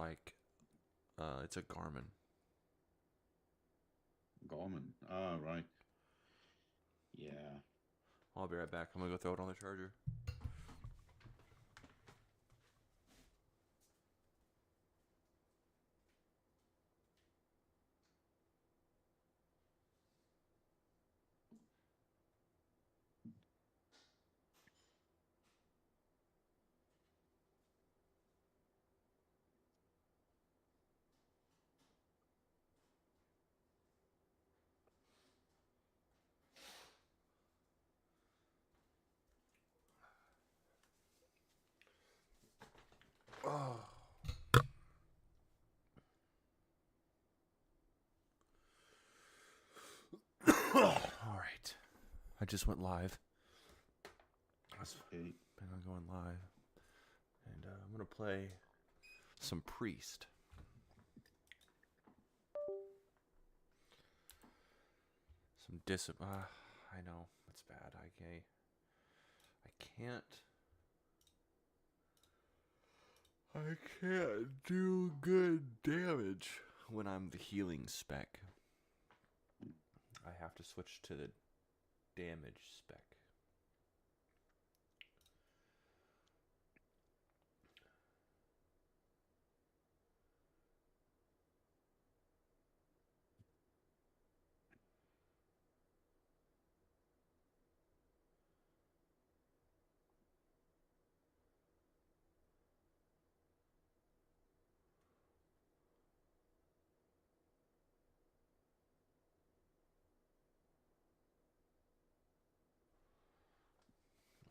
like, it's a Garmin. Garmin. Ah, right. Yeah. I'll be right back. I'm gonna go throw it on the charger. Oh. All right. I just went live. I was Okay. planning on going live, and I'm gonna play some Priest. Some I know it's bad. I can't. I can't do good damage when I'm the healing spec. I have to switch to the damage spec.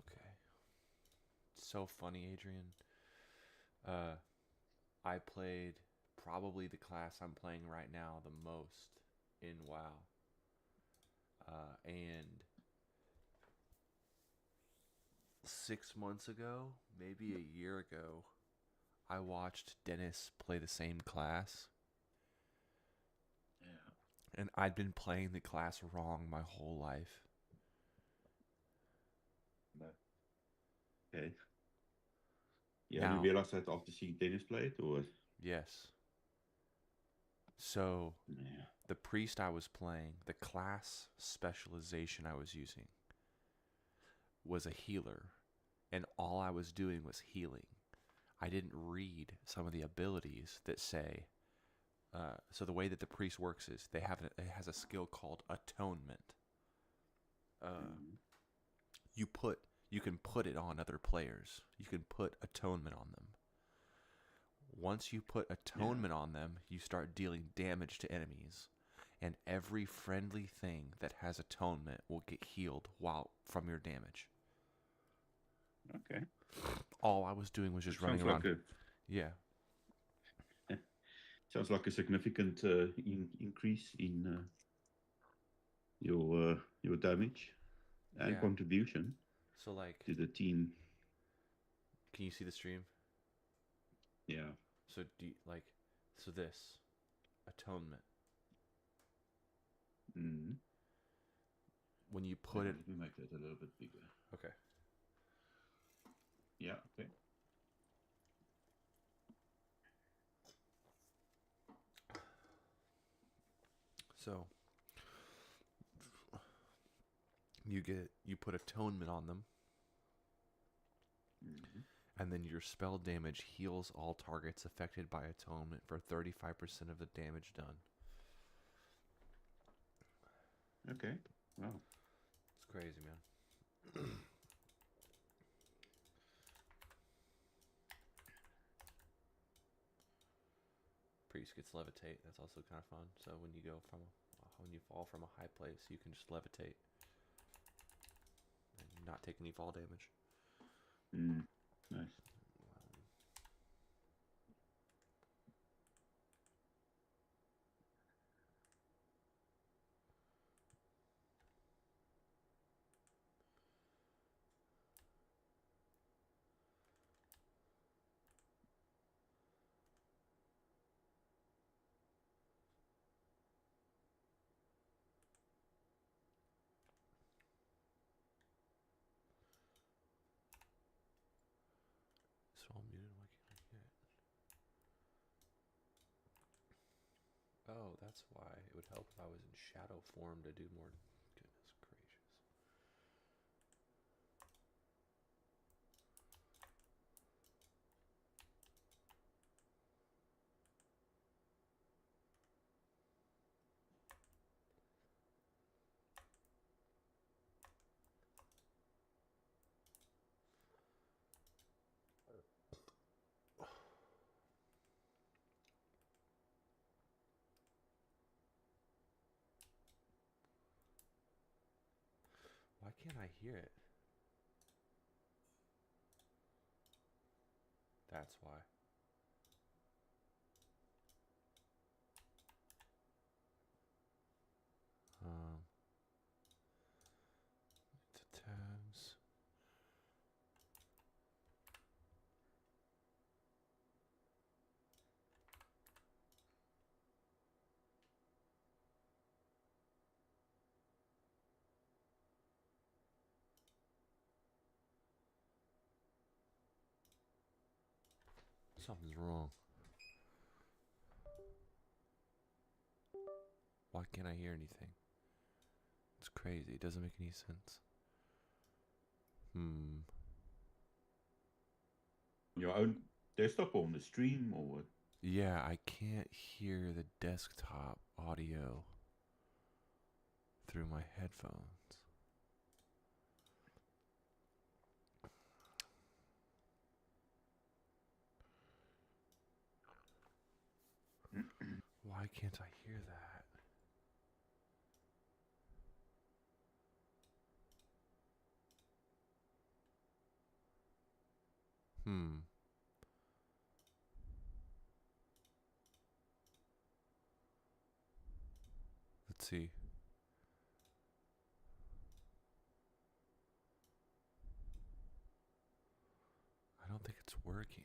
Okay. It's so funny, Adrian. Uh, I played probably the class I'm playing right now the most in WoW. And 6 months ago, maybe a year ago, I watched Dennis play the same class, Yeah. and I'd been playing the class wrong my whole life. But, okay. You only Now, realized that after seeing Dennis play it, or? yes. So, Yeah. the priest I was playing, the class specialization I was using, was a healer, and all I was doing was healing. I didn't read some of the abilities that say. So the way that the priest works is it has a skill called atonement. Uh, Mm. you put you can put it on other players. You can put atonement on them. Once you put Yeah. atonement on them, you start dealing damage to enemies, and every friendly thing that has atonement will get healed while from your damage. Okay. All I was doing was It just running sounds like around. a Yeah, sounds like a significant increase in your damage and yeah. contribution So like, to the team. can you see the stream? Yeah. So do you, like, so this atonement, Mm. when you Hang put on, it. let me make that a little bit bigger. Okay. Yeah. Okay. So you put atonement on them, Mm. and then your spell damage heals all targets affected by atonement for 35% of the damage done. Okay. Wow. It's crazy, man. Priest gets levitate. That's also kind of fun. So when you fall from a high place, you can just levitate and not take any fall damage. Mm. Nice. that's why it would help if I was in shadow form to do more. Goodness gracious. Why can't I hear it? That's why. Um, to tabs. Something's wrong. Why can't I hear anything? It's crazy. It doesn't make any sense. Your own desktop or on the stream or what? Yeah, I can't hear the desktop audio through my headphones. Why can't I hear that? Let's see. I don't think it's working.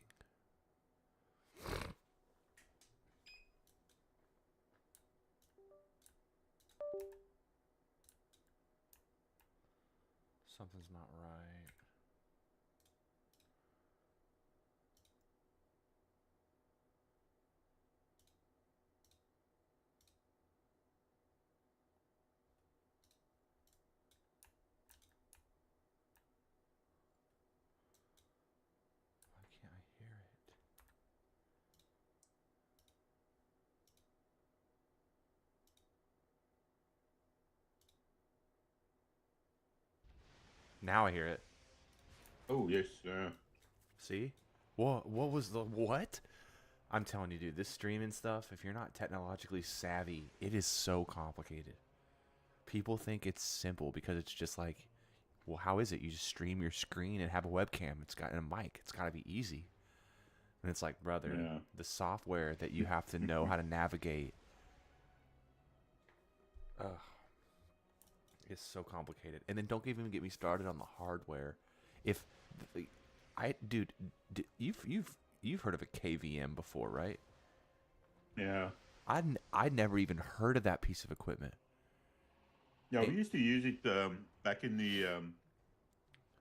Something's not right. Why can't I hear it? Now I hear it. Oh yes. See? What was the what? I'm telling you, dude, this streaming stuff, if you're not technologically savvy, it is so complicated. People think it's simple because it's just like, well, how is it? You just stream your screen and have a webcam. It's got a mic. It's got to be easy. And it's like, brother, Yeah. the software that you have to know how to navigate is so complicated. And then don't even get me started on the hardware. If dude, you've heard of a KVM before, right? Yeah. I'd never even heard of that piece of equipment. Yeah, we used to use it back in the,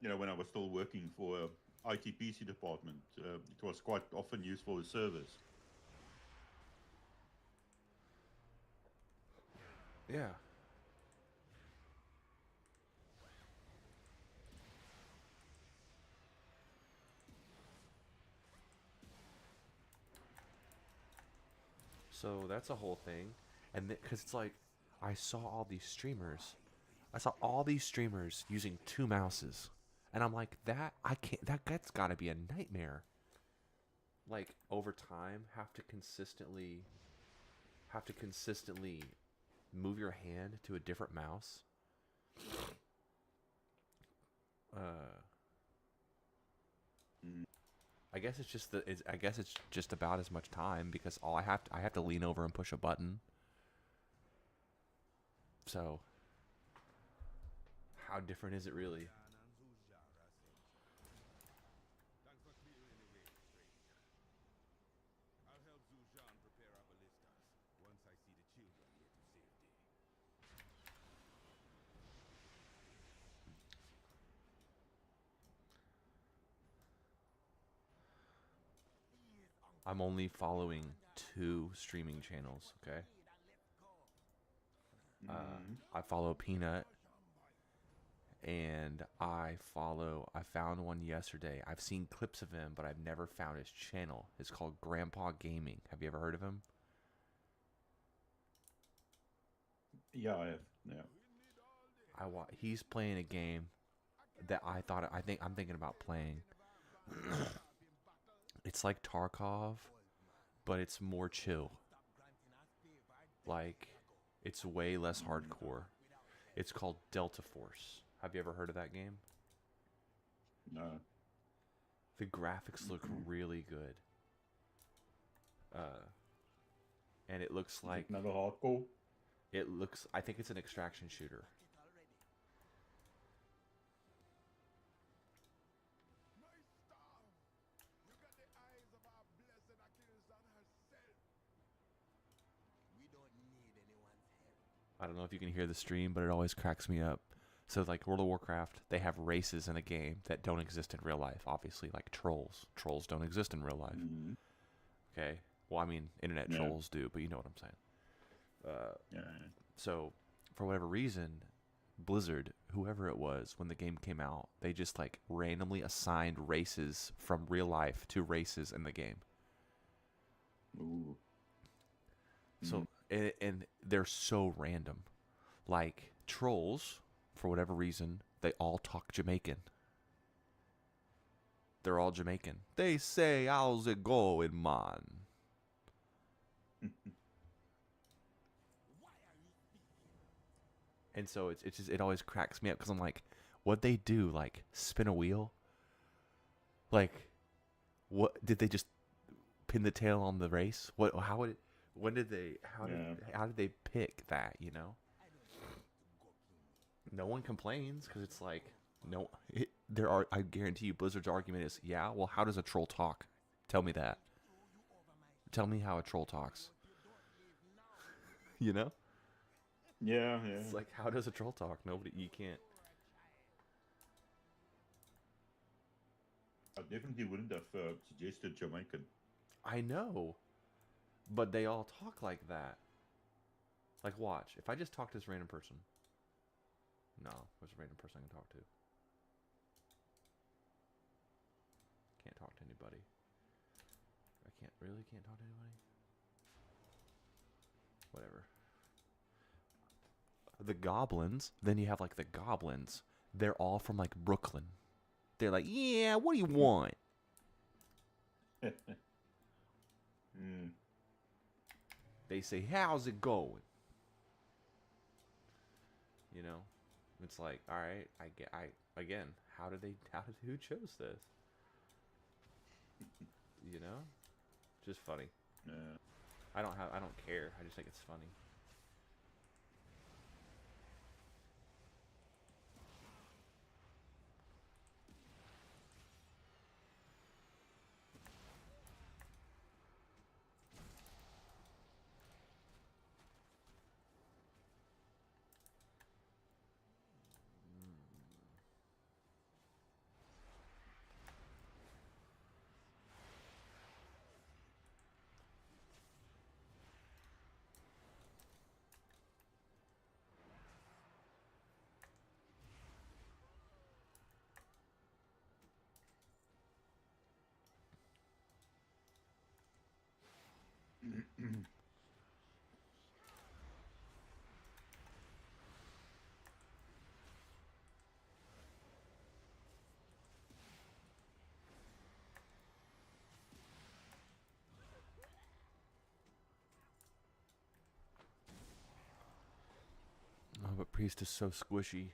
when I was still working for ITPC department. It was quite often used for the servers. Yeah. So that's a whole thing. And because it's like, I saw all these streamers. I saw all these streamers using two mouses. And I'm like, I can't, that's got to be a nightmare. Like, over time, have to consistently move your hand to a different mouse. I guess it's just I guess it's just about as much time because I have to lean over and push a button. So, how different is it really? I'm only following 2 streaming channels, okay? Mm. I follow Peanut, and I found one yesterday. I've seen clips of him, but I've never found his channel. It's called Grandpa Gaming. Have you ever heard of him? Yeah, I have. Yeah. He's playing a game that I think I'm thinking about playing. It's like Tarkov, but it's more chill. Like, it's way less hardcore. It's called Delta Force. Have you ever heard of that game? No. The graphics look really good. And it looks like Another hardcore. I think it's an extraction shooter. I don't know if you can hear the stream, but it always cracks me up. So, like World of Warcraft, they have races in a game that don't exist in real life, obviously, like trolls. Trolls don't exist in real life. Mm-hmm. Okay? Well, I mean, internet Yeah. trolls do, but you know what I'm saying. Yeah. So, for whatever reason, Blizzard, whoever it was, when the game came out, they just like randomly assigned races from real life to races in the game. Ooh. So, and they're so random. Like trolls, for whatever reason, they all talk Jamaican. They're all Jamaican. They say, "How's it going, man?" And so it always cracks me up because I'm like, what they do? Like spin a wheel? Like, what did they just pin the tail on the race? What? How would it? When did they? How did they pick that? You know? No one complains because it's like no. I guarantee you, Blizzard's argument is, yeah. Well, how does a troll talk? Tell me that. Tell me how a troll talks. You know? Yeah. It's like, how does a troll talk? You can't. I definitely wouldn't have suggested Jamaican. I know, but they all talk like that. Like, watch. If I just talk to this random person. No, there's a random person I can talk to. Can't talk to anybody. I can't talk to anybody. Whatever. The goblins, then you have like the goblins. They're all from like Brooklyn. They're like, yeah, what do you want? They say, how's it going? You know, it's like, all right, again, who chose this? You know, just funny. Yeah. I don't care. I just think it's funny. Oh, but Priest is so squishy.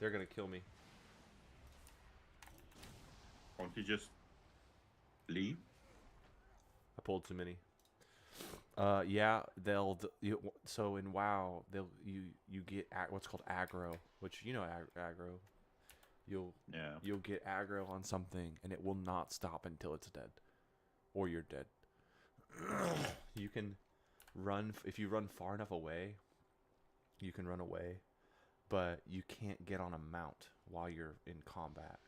They're gonna kill me. You just leave. I pulled too many. Yeah, so in WoW, you get what's called aggro, which aggro. Yeah. You'll get aggro on something, and it will not stop until it's dead, or you're dead. You can run if you run far enough away. You can run away, but you can't get on a mount while you're in combat.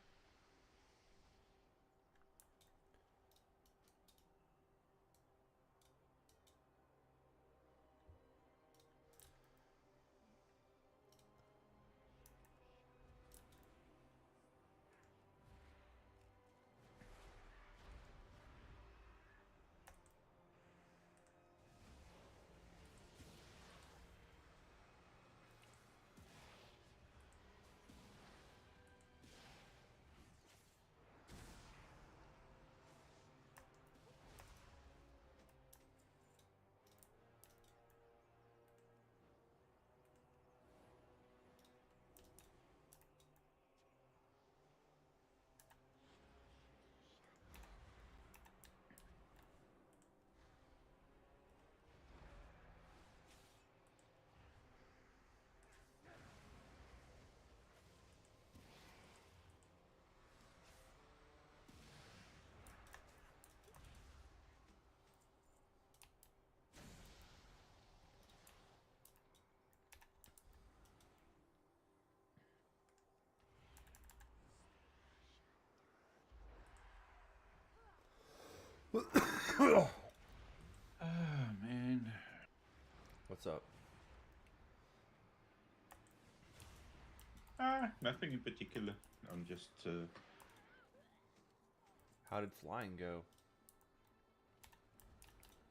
Oh man. What's up? Nothing in particular. I'm just. How did flying go?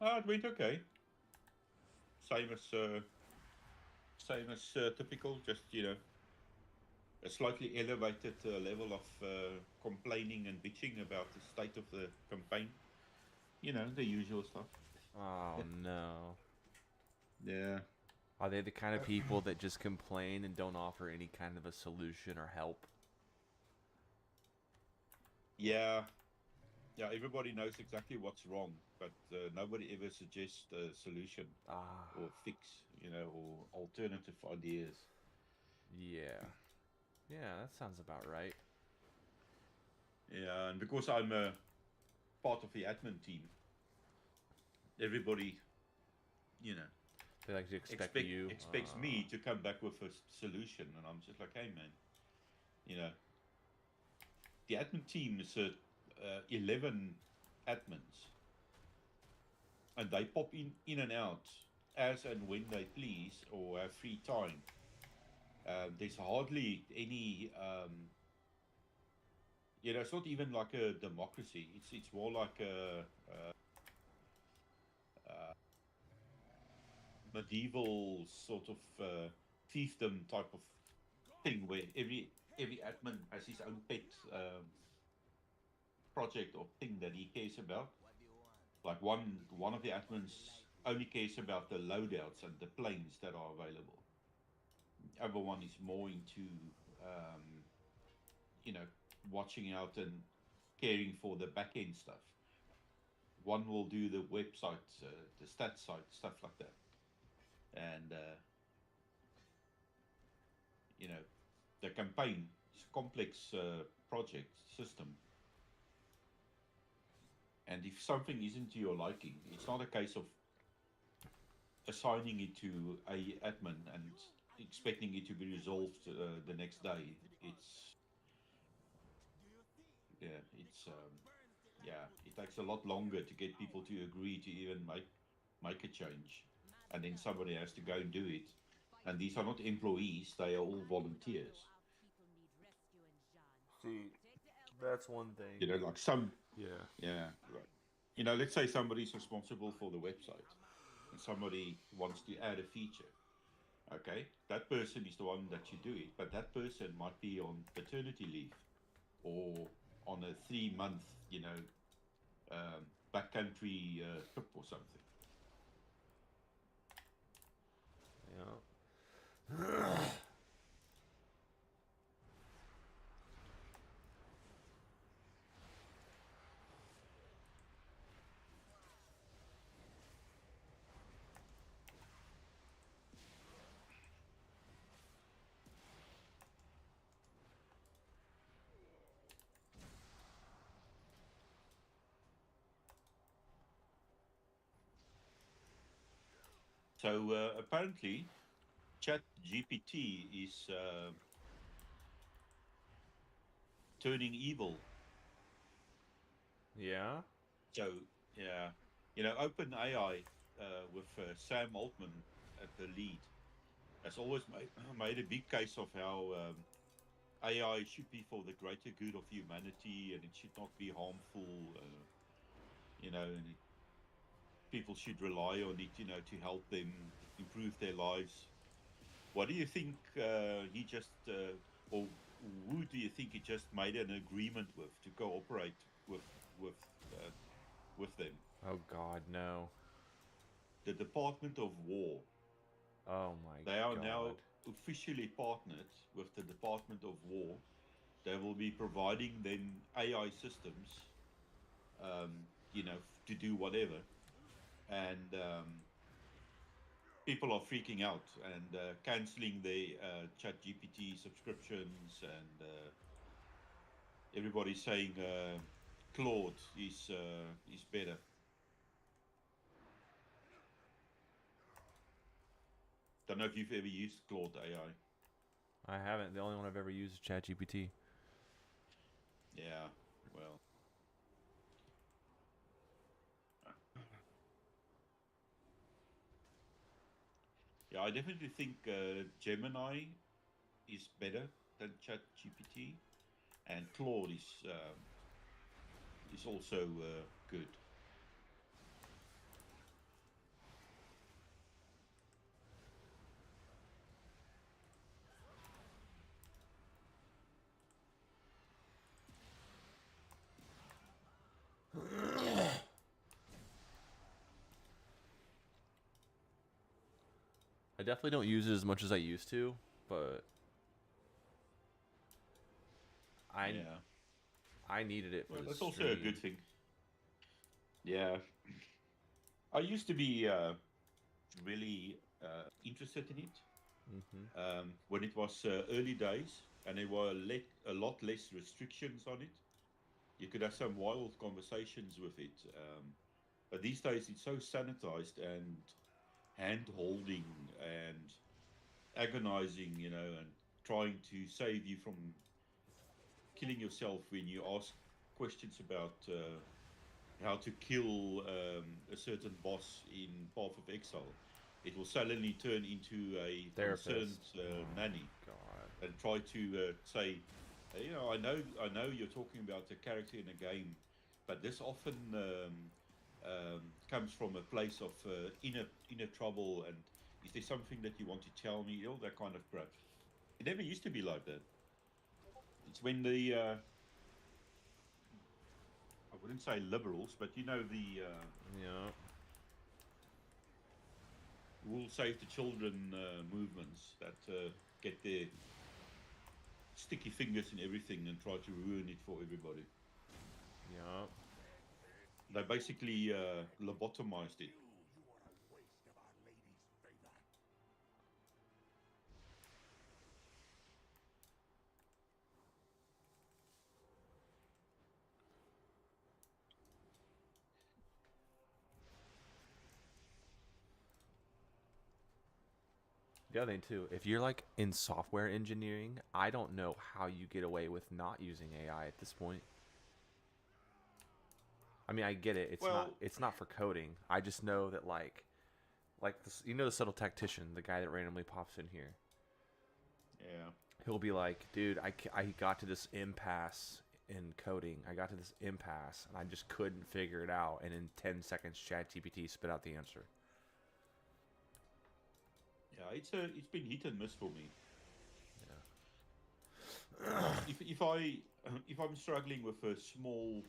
It went okay. Same as typical. Just a slightly elevated level of complaining and bitching about the state of the campaign. The usual stuff. Oh no. Yeah. Are they the kind of people that just complain and don't offer any kind of a solution or help? Yeah. Yeah, everybody knows exactly what's wrong, but nobody ever suggests a solution or fix, or alternative ideas. Yeah. Yeah, that sounds about right. Yeah, and because I'm a part of the admin team, everybody, They like to expect you. expects me to come back with a solution, and I'm just like, hey man, the admin team is 11 admins, and they pop in and out as and when they please or have free time. There's hardly any, it's not even like a democracy. It's more like a medieval sort of fiefdom type of thing where every admin has his own pet project or thing that he cares about. Like one of the admins only cares about the loadouts and the planes that are available. The other one is more into you know watching out and caring for the back end stuff. One will do the website, the stat site, stuff like that, and the campaign is a complex project system. And if something isn't to your liking, it's not a case of assigning it to a admin and expecting it to be resolved the next day. It takes a lot longer to get people to agree to even make a change, and then somebody has to go and do it. And these are not employees; they are all volunteers. See, that's one thing. Like some, Yeah. yeah, right. Let's say somebody's responsible for the website, and somebody wants to add a feature. Okay, that person is the one that should do it, but that person might be on paternity leave or on a 3 month, backcountry trip or something. Yeah. So apparently, Chat GPT is turning evil. Yeah. So yeah, OpenAI with Sam Altman at the lead has always made a big case of how AI should be for the greater good of humanity and it should not be harmful. And people should rely on it, to help them improve their lives. What do you think he just, or who do you think he just made an agreement with to cooperate with with uh, with them? Oh God, no. The Department of War. Oh my They are now God. officially partnered with the Department of War. They will be providing them AI systems, to do whatever. And people are freaking out and canceling their Chat GPT subscriptions, and everybody's saying Claude is better. Don't know if you've ever used Claude AI. I haven't. The only one I've ever used is ChatGPT. Yeah, well, yeah, I definitely think Gemini is better than Chat GPT, and Claude is also good. I definitely don't use it as much as I used to, but I Yeah, I needed it for well, the that's also a good stream. thing. Yeah, I used to be really interested in it Hmm. when it was early days, and there were a lot less restrictions on it. You could have some wild conversations with it, but these days it's so sanitized and hand holding and agonizing, and trying to save you from killing yourself when you ask questions about how to kill a certain boss in Path of Exile. It will suddenly turn into a concerned Therapist. Oh nanny God. and try to say, I know you're talking about a character in a game, but this often comes from a place of inner trouble. And is there something that you want to tell me? All that kind of crap. It never used to be like that. It's when the I wouldn't say liberals, but the Yeah. Will Save the Children movements that get their sticky fingers in everything and try to ruin it for everybody. Yeah. They basically lobotomized it. The other thing too, if you're like in software engineering, I don't know how you get away with not using AI at this point. I mean, I get it. It's not Well, it's not for coding. I just know that like this, the subtle tactician, the guy that randomly pops in here. yeah, He'll be like, "Dude, I got to this impasse in coding. I got to this impasse and I just couldn't figure it out, and in 10 seconds ChatGPT spit out the answer." yeah, it's been hit and miss for me. Yeah. If I if I'm struggling with a small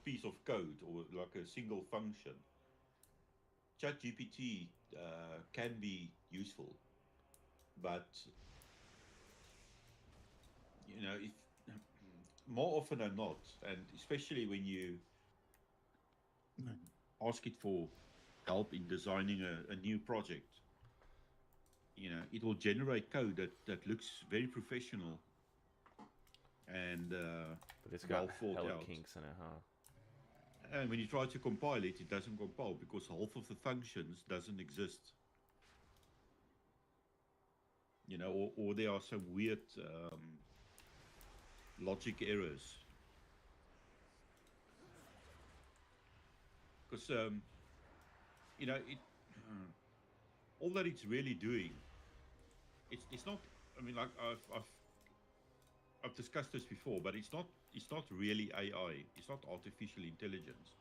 piece of code or like a single function, ChatGPT can be useful, but if more often than not, and especially when you ask it for help in designing a new project, it will generate code that looks very professional and But it's got well thought hella out. kinks in it, huh? And when you try to compile it, it doesn't compile because half of the functions doesn't exist. Or there are some weird logic errors. Because it all that it's really doing, it's not. I mean, like I've discussed this before, but it's not really AI. It's not artificial intelligence.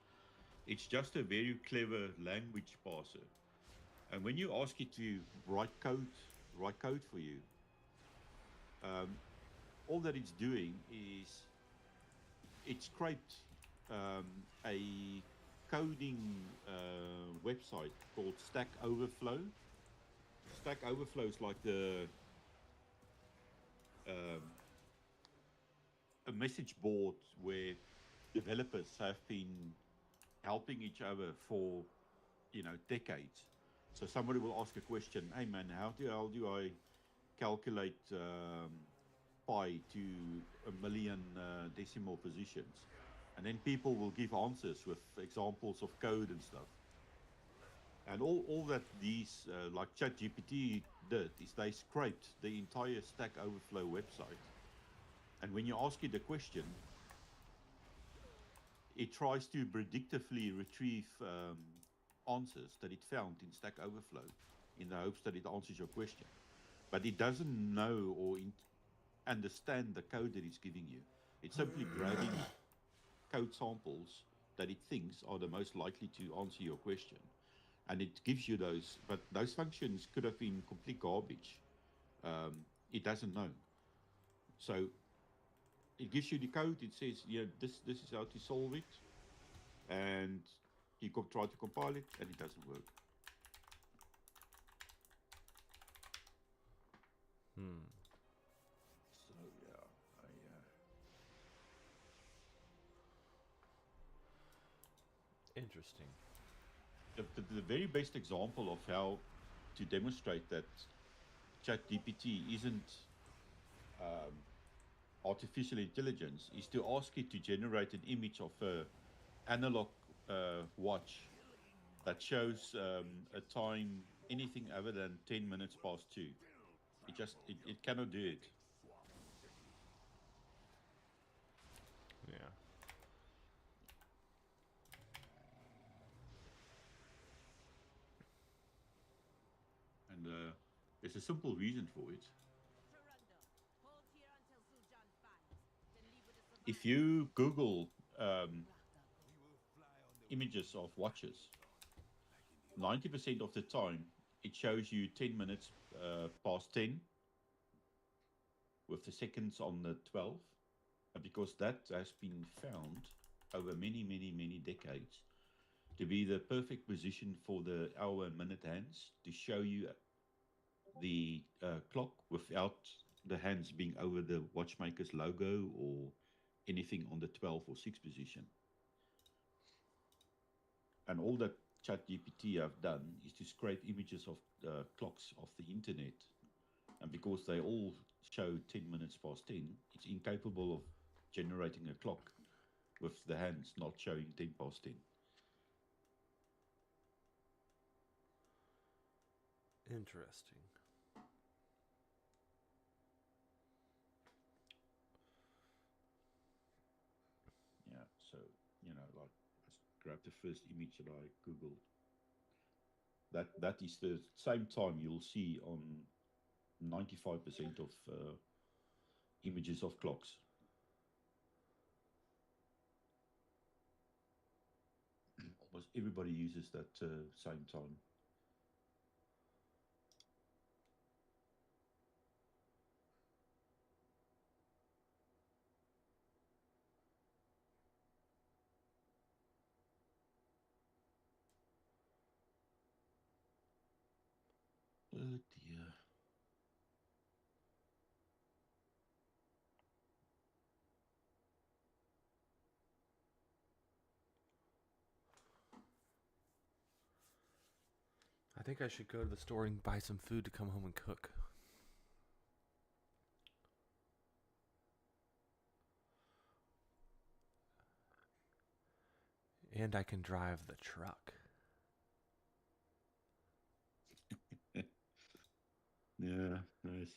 It's just a very clever language parser. And when you ask it to write code for you, um, all that it's doing is it scraped a coding website called Stack Overflow. Stack Overflow is like um, a message board where developers have been helping each other for decades. So somebody will ask a question, hey man, how do I calculate pi to a million decimal positions? And then people will give answers with examples of code and stuff. And all that these, like ChatGPT did, is they scraped the entire Stack Overflow website. And when you ask it a question, it tries to predictively retrieve answers that it found in Stack Overflow in the hopes that it answers your question. But it doesn't know or understand the code that it's giving you. It's simply grabbing code samples that it thinks are the most likely to answer your question. And it gives you those, but those functions could have been complete garbage. It doesn't know. So it gives you the code, it says, this is how to solve it. And you try to compile it, and it doesn't work. Hmm. So yeah, Interesting. the very best example of how to demonstrate that ChatGPT isn't um, artificial intelligence is to ask it to generate an image of a analog watch that shows a time anything other than 10 minutes past 2. It cannot do it. Yeah. And there's a simple reason for it. If you Google images of watches, 90% of the time it shows you 10 minutes past 10 with the seconds on the 12. And because that has been found over many, many, many decades to be the perfect position for the hour and minute hands to show you the clock without the hands being over the watchmaker's logo or anything on the 12 or 6 position. And all that ChatGPT have done is to scrape images of clocks off the internet. And because they all show 10 minutes past 10, it's incapable of generating a clock with the hands not showing 10 past 10. Interesting. Yeah, so, like, I grabbed the first image that I Googled. That is the same time you'll see on 95% of images of clocks. Almost everybody uses that same time. Oh dear. I think I should go to the store and buy some food to come home and cook. And I can drive the truck. Yeah, nice.